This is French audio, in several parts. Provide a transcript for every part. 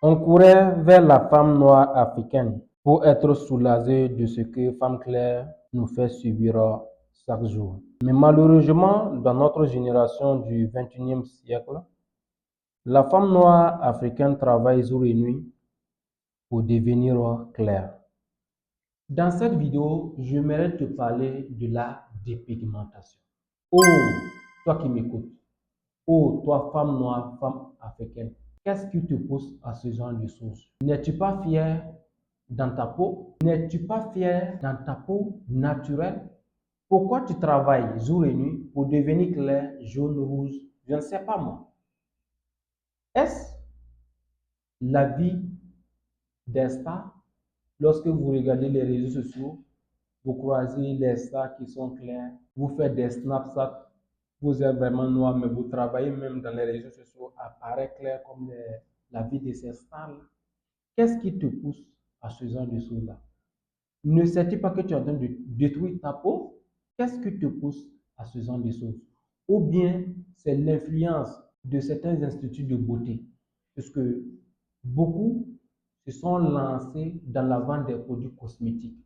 On courait vers la femme noire africaine pour être soulagé de ce que femme claire nous fait subir chaque jour. Mais malheureusement, dans notre génération du XXIe siècle, la femme noire africaine travaille jour et nuit pour devenir claire. Dans cette vidéo, j'aimerais te parler de la dépigmentation. Oh, toi qui m'écoutes, oh, toi femme noire, femme africaine, qu'est-ce qui te pousse à ce genre de choses? N'es-tu pas fier dans ta peau? N'es-tu pas fier dans ta peau naturelle? Pourquoi tu travailles jour et nuit pour devenir clair, jaune, rouge? Je ne sais pas moi. Est-ce la vie des stars? Lorsque vous regardez les réseaux sociaux, vous croisez les stars qui sont clairs, vous faites des Snapchat, vous êtes vraiment noir, mais vous travaillez même dans les réseaux sociaux, apparaît clair comme la vie de ces stars-là. Qu'est-ce qui te pousse à ce genre de choses-là? Ne sais-tu pas que tu es en train de détruire ta peau? Qu'est-ce qui te pousse à ce genre de choses? Ou bien c'est l'influence de certains instituts de beauté. Parce que beaucoup se sont lancés dans la vente des produits cosmétiques.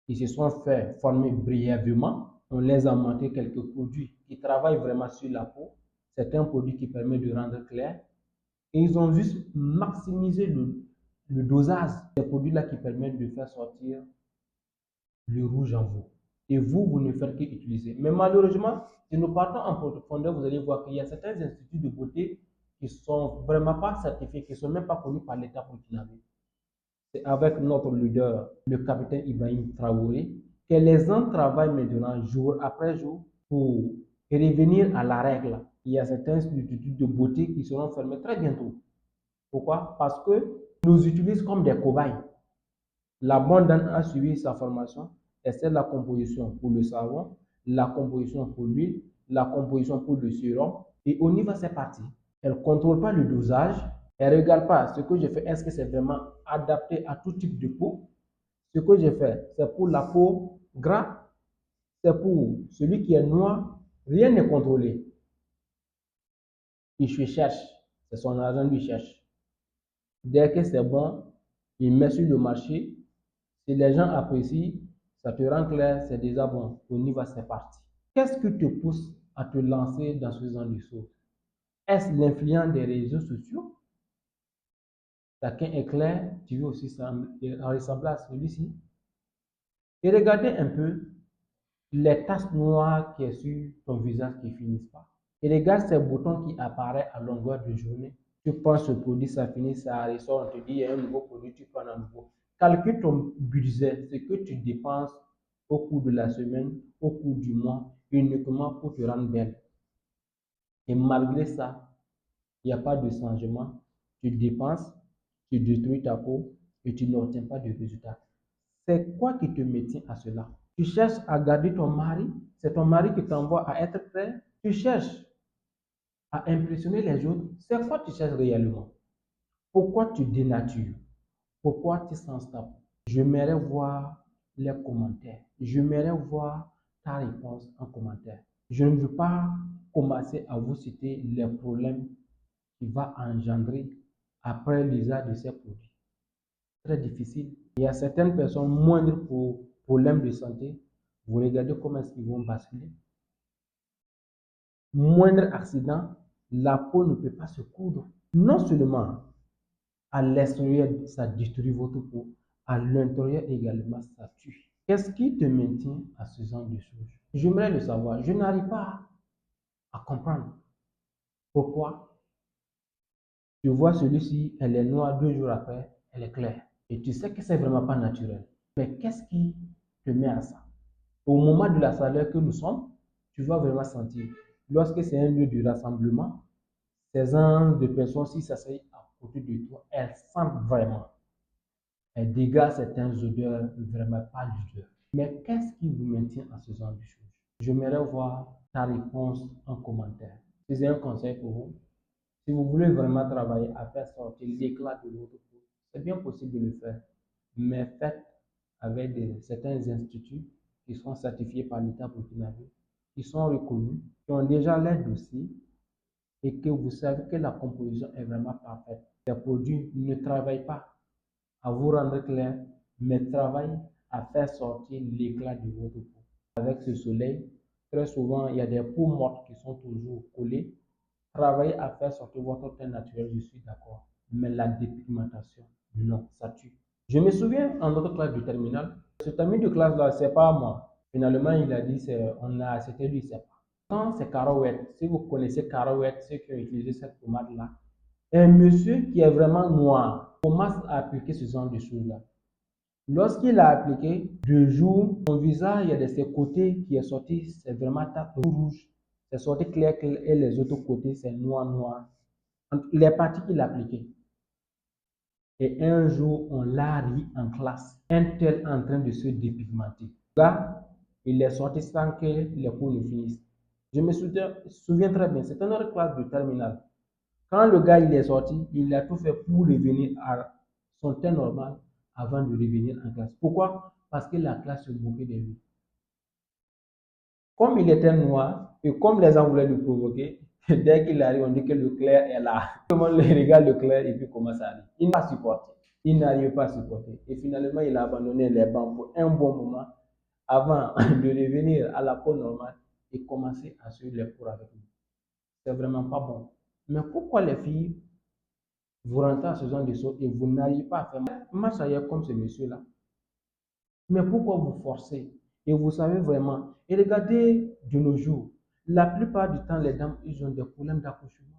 Ils se sont fait former brièvement. On les a montré quelques produits qui travaillent vraiment sur la peau. C'est un produit qui permet de rendre clair. Et ils ont juste maximisé le dosage des produits-là qui permettent de faire sortir le rouge en vous. Et vous ne faites qu'utiliser. Mais malheureusement, si nous partons en profondeur, vous allez voir qu'il y a certains instituts de beauté qui ne sont vraiment pas certifiés, qui ne sont même pas connus par l'État burkinabé. C'est avec notre leader, le capitaine Ibrahim Traoré, que les gens travaillent maintenant jour après jour pour revenir à la règle. Il y a certains instituts de beauté qui seront fermés très bientôt. Pourquoi? Parce que nous utilisons comme des cobayes. La bonne dame a suivi sa formation, elle sait la composition pour le savon, la composition pour l'huile, la composition pour le sérum, et on y va, c'est parti. Elle ne contrôle pas le dosage, elle ne regarde pas ce que je fais, est-ce que c'est vraiment adapté à tout type de peau. Ce que je fais, c'est pour la peau grasse, c'est pour celui qui est noir, rien n'est contrôlé. Il se cherche, c'est son argent lui cherche. Dès que c'est bon, il met sur le marché. Si les gens apprécient, ça te rend clair, c'est déjà bon. On y va, c'est parti. Qu'est-ce qui te pousse à te lancer dans ce genre de choses? Est-ce l'influence des réseaux sociaux? Chacun est clair, tu veux aussi ressembler à celui-ci. Et regardez un peu les taches noires qui sont sur ton visage qui ne finissent pas. Et regarde ces boutons qui apparaissent à longueur de journée. Tu prends ce produit, ça finit, ça ressort, on te dit, il y a un nouveau produit, tu prends un nouveau. Calcule ton budget, ce que tu dépenses au cours de la semaine, au cours du mois, uniquement pour te rendre belle. Et malgré ça, il n'y a pas de changement. Tu dépenses, tu détruis ta peau et tu n'obtiens pas de résultat. C'est quoi qui te maintient à cela? Tu cherches à garder ton mari, c'est ton mari qui t'envoie à être prêt. Tu cherches à impressionner les autres. C'est quoi tu cherches réellement? Pourquoi tu dénatures? Pourquoi tu sens stable? J'aimerais voir les commentaires. J'aimerais voir ta réponse en commentaire. Je ne veux pas commencer à vous citer les problèmes qu'il va engendrer après l'usage de ces produits. Très difficile. Il y a certaines personnes moindres pour problèmes de santé. Vous regardez comment est-ce qu'ils vont basculer. Moindre accident, la peau ne peut pas se coudre. Non seulement à l'extérieur, ça détruit votre peau, à l'intérieur également, ça tue. Qu'est-ce qui te maintient à ce genre de choses? J'aimerais le savoir. Je n'arrive pas à comprendre. Pourquoi? Tu vois celui-ci, elle est noire, 2 jours après, elle est claire. Et tu sais que c'est vraiment pas naturel. Mais qu'est-ce qui te met à ça? Au moment de la chaleur que nous sommes, tu vas vraiment sentir. Lorsque c'est un lieu de rassemblement, ces gens de personnes, si ça s'asseyent à côté de toi, elles sentent vraiment. Elles dégagent certaines odeurs vraiment pas l'odeur. Mais qu'est-ce qui vous maintient à ce genre de choses? J'aimerais voir ta réponse en commentaire. Si c'est un conseil pour vous, si vous voulez vraiment travailler à faire sortir l'éclat de votre peau, c'est bien possible de le faire. Mais faites avec certains instituts qui sont certifiés par l'État burkinabé, qui sont reconnus, qui ont déjà leur dossier et que vous savez que la composition est vraiment parfaite, les produits ne travaillent pas à vous rendre clair, mais travaillent à faire sortir l'éclat de votre peau. Avec ce soleil, très souvent, il y a des peaux mortes qui sont toujours collées. Travaillez à faire sortir votre teint naturel, je suis d'accord. Mais la dépigmentation, non, ça tue. Je me souviens en notre classe du terminal, cet ami de classe-là, c'est pas moi. Finalement, il a dit, c'était lui, c'est pas. Quand c'est Carouette, si vous connaissez Carouette, ceux qui ont utilisé cette pommade-là, un monsieur qui est vraiment noir commence à appliquer ce genre de choses-là. Lorsqu'il a appliqué, 2 jours, son visage, il y a de ses côtés qui est sorti, c'est vraiment tape rouge. C'est sorti clair et les autres côtés, c'est noir, noir. Les parties qu'il a appliquées. Et un jour, on l'a ri en classe. Un tel en train de se dépigmenter. Là, il est sorti sans que les cours ne finissent. Je me souviens très bien, c'était notre classe de terminale. Quand le gars il est sorti, il a tout fait pour revenir à son teint normal avant de revenir en classe. Pourquoi? Parce que la classe se moquait de lui. Comme il était noir et comme les gens voulaient le provoquer, dès qu'il arrive, on dit que le clair est là. Tout le monde regarde le clair et puis commence à aller. Il n'a pas supporté. Il n'arrive pas à supporter. Et finalement, il a abandonné les bancs pour un bon moment avant de revenir à la peau normale et commencer à suivre les cours avec nous. C'est vraiment pas bon. Mais pourquoi les filles, vous rentrez à ce genre de choses et vous n'arrivez pas à faire marche ailleurs comme ce monsieur-là? Mais pourquoi vous forcez? Et vous savez vraiment, et regardez de nos jours, la plupart du temps, les dames, ils ont des problèmes d'accouchement.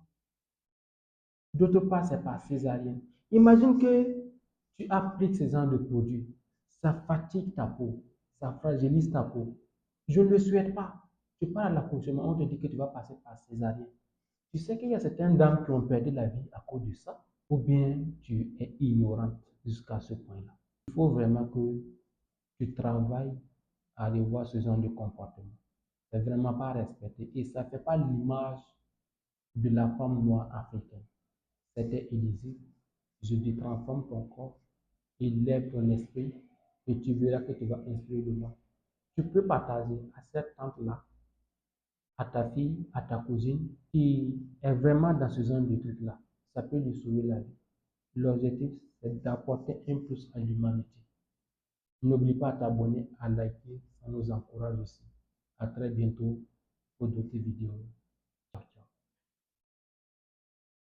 D'autre part, c'est par césarienne. Imagine que tu appliques ce genre de produit. Ça fatigue ta peau, ça fragilise ta peau. Je ne le souhaite pas. Tu pars à l'accouchement, on te dit que tu vas passer par césarienne. Tu sais qu'il y a certaines dames qui ont perdu la vie à cause de ça, ou bien tu es ignorante jusqu'à ce point-là. Il faut vraiment que tu travailles à revoir ce genre de comportement. C'est vraiment pas respecté et ça ne fait pas l'image de la femme noire africaine. C'était Élysée. Je te transforme ton corps, élève ton esprit et tu verras que tu vas inspirer de moi. Tu peux partager à cette tante-là, à ta fille, à ta cousine qui est vraiment dans ce genre de truc-là. Ça peut lui sauver la vie. L'objectif, c'est d'apporter un plus à l'humanité. N'oublie pas de t'abonner, à liker, ça nous encourage aussi. À très bientôt pour d'autres vidéos.